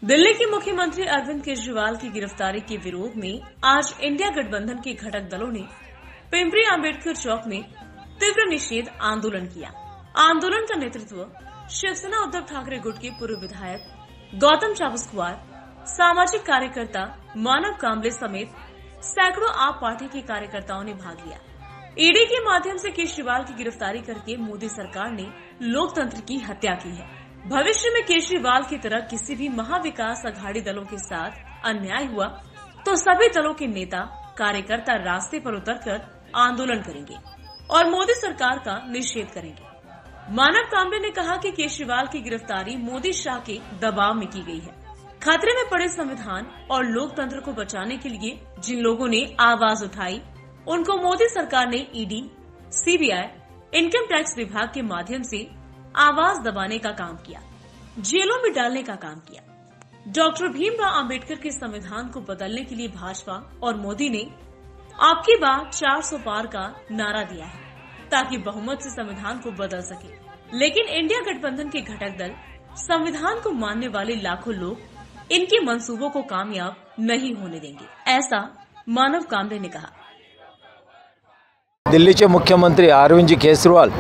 दिल्ली के मुख्यमंत्री अरविंद केजरीवाल की गिरफ्तारी के विरोध में आज इंडिया गठबंधन के घटक दलों ने पिंपरी अंबेडकर चौक में तीव्र निषेध आंदोलन किया। आंदोलन का नेतृत्व शिवसेना उद्धव ठाकरे गुट के पूर्व विधायक गौतम चाबुस्कुआर, सामाजिक कार्यकर्ता मानव कांबले समेत सैकड़ों आप पार्टी के कार्यकर्ताओं ने भाग लिया। ईडी के माध्यम से केजरीवाल की गिरफ्तारी करके मोदी सरकार ने लोकतंत्र की हत्या की है। भविष्य में केजरीवाल की तरह किसी भी महाविकास अघाड़ी दलों के साथ अन्याय हुआ तो सभी दलों के नेता कार्यकर्ता रास्ते पर उतरकर आंदोलन करेंगे और मोदी सरकार का निषेध करेंगे। मानव कांबले ने कहा कि केजरीवाल की गिरफ्तारी मोदी शाह के दबाव में की गई है। खतरे में पड़े संविधान और लोकतंत्र को बचाने के लिए जिन लोगों ने आवाज उठाई उनको मोदी सरकार ने ईडी, सीबीआई, इनकम टैक्स विभाग के माध्यम से आवाज दबाने का काम किया, जेलों में डालने का काम किया। डॉक्टर भीमराव अंबेडकर के संविधान को बदलने के लिए भाजपा और मोदी ने आपकी बात 400 पार का नारा दिया है ताकि बहुमत से संविधान को बदल सके। लेकिन इंडिया गठबंधन के घटक दल, संविधान को मानने वाले लाखों लोग इनके मंसूबों को कामयाब नहीं होने देंगे, ऐसा मानव कांबले ने कहा। दिल्लीचे मुख्यमंत्री अरविंद केजरीवाल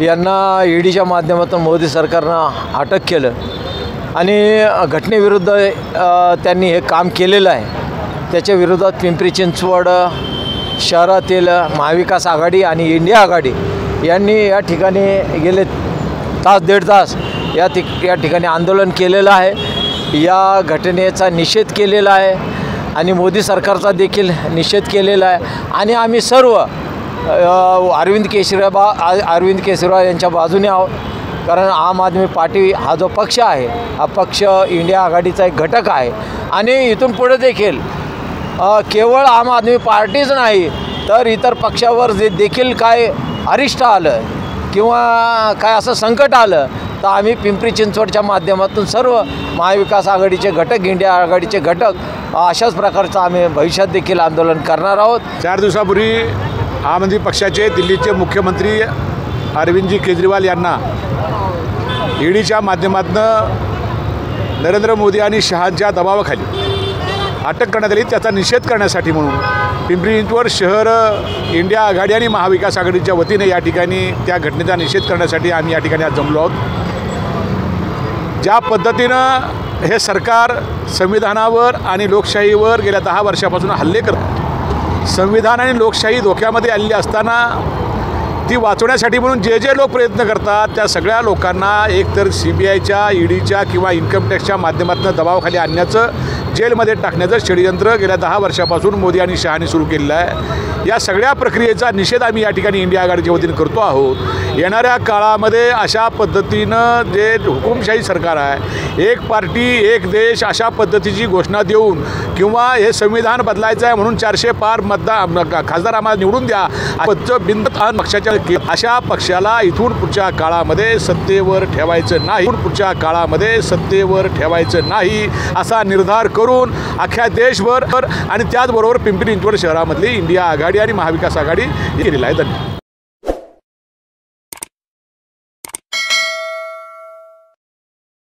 यांना ईडीच्या माध्यमातून मोदी सरकारनं अटक केलं आणि घटनेविरुद्ध त्यांनी हे काम केलेलं आहे। त्याच्या विरोधात पिंपरी चिंचवड शहरातील महाविकास आघाडी आणि इंडिया आघाडी यांनी या ठिकाणी गेले दीड तास या ठिकाणी आंदोलन केलेलं आहे। या घटनेचा निषेध केलेला आहे आणि मोदी सरकारचा देखील निषेध केलेला आहे आणि आम्ही सर्व अरविंद केजरीवाल यांच्या बाजूने आहोत। कारण आम आदमी पार्टी हा जो पक्ष आहे हा पक्ष इंडिया आघाडीचा एक घटक आहे आणि इथून पुढे देखील केवळ आम आदमी पार्टीच नाही तर इतर पक्षावर जे देखील काय अरिष्ट आलं किंवा काय असं संकट आलं तर आम्ही पिंपरी चिंचवडच्या माध्यमातून सर्व महाविकास आघाडीचे घटक, इंडिया आघाडीचे घटक अशाच प्रकारचं आम्ही भविष्यात देखील आंदोलन करणार आहोत। 4 दिवसापूर्वी आम आदमी पक्षाचे दिल्लीचे मुख्यमंत्री अरविंदजी केजरीवाल यांना ईडीच्या माध्यमातून नरेंद्र मोदी आणि शहांच्या दबावाखाली अटक करण्यात आली। त्याचा निषेध करण्यासाठी म्हणून पिंपरी चिंचवड शहर इंडिया आघाडी आणि महाविकास आघाडीच्या वतीने या ठिकाणी त्या घटनेचा निषेध करण्यासाठी आम्ही या ठिकाणी आज जमलो आहोत। ज्या पद्धतीनं हे सरकार संविधानावर आणि लोकशाहीवर गेल्या 10 वर्षापासून हल्ले करत, संविधान आणि लोकशाही धोक्यामध्ये आलेली असताना ती वाचवण्यासाठी म्हणून जे लोक प्रयत्न करतात त्या सगळ्या लोकांना एकतर सीबीआयच्या, ईडीच्या किंवा इन्कम टॅक्सच्या माध्यमातून दबावाखाली आणण्याचं, जेलमध्ये टाकण्याचं षडयंत्र गेल्या 10 वर्षापासून मोदी आणि शहांनी सुरू केलेलं आहे। या सगळ्या प्रक्रियेचा निषेध आम्ही या ठिकाणी इंडिया आघाडीच्या वतीने करतो आहोत। येणाऱ्या काळामध्ये अशा पद्धतीनं जे हुकुमशाही सरकार आहे, एक पार्टी एक देश अशा पद्धतीची घोषणा देऊन किंवा हे संविधान बदलायचं आहे म्हणून 400 पार खासदार आम्हाला निवडून द्या बिंदत पक्षाच्या अशा पक्षाला इथून पुढच्या काळामध्ये सत्तेवर ठेवायचं नाही असा निर्धार करून अख्ख्या देशभर आणि त्याचबरोबर पिंपरी चिंचवड शहरामधली इंडिया आघाडी आणि महाविकास आघाडी केलेला आहे। धन्यवाद।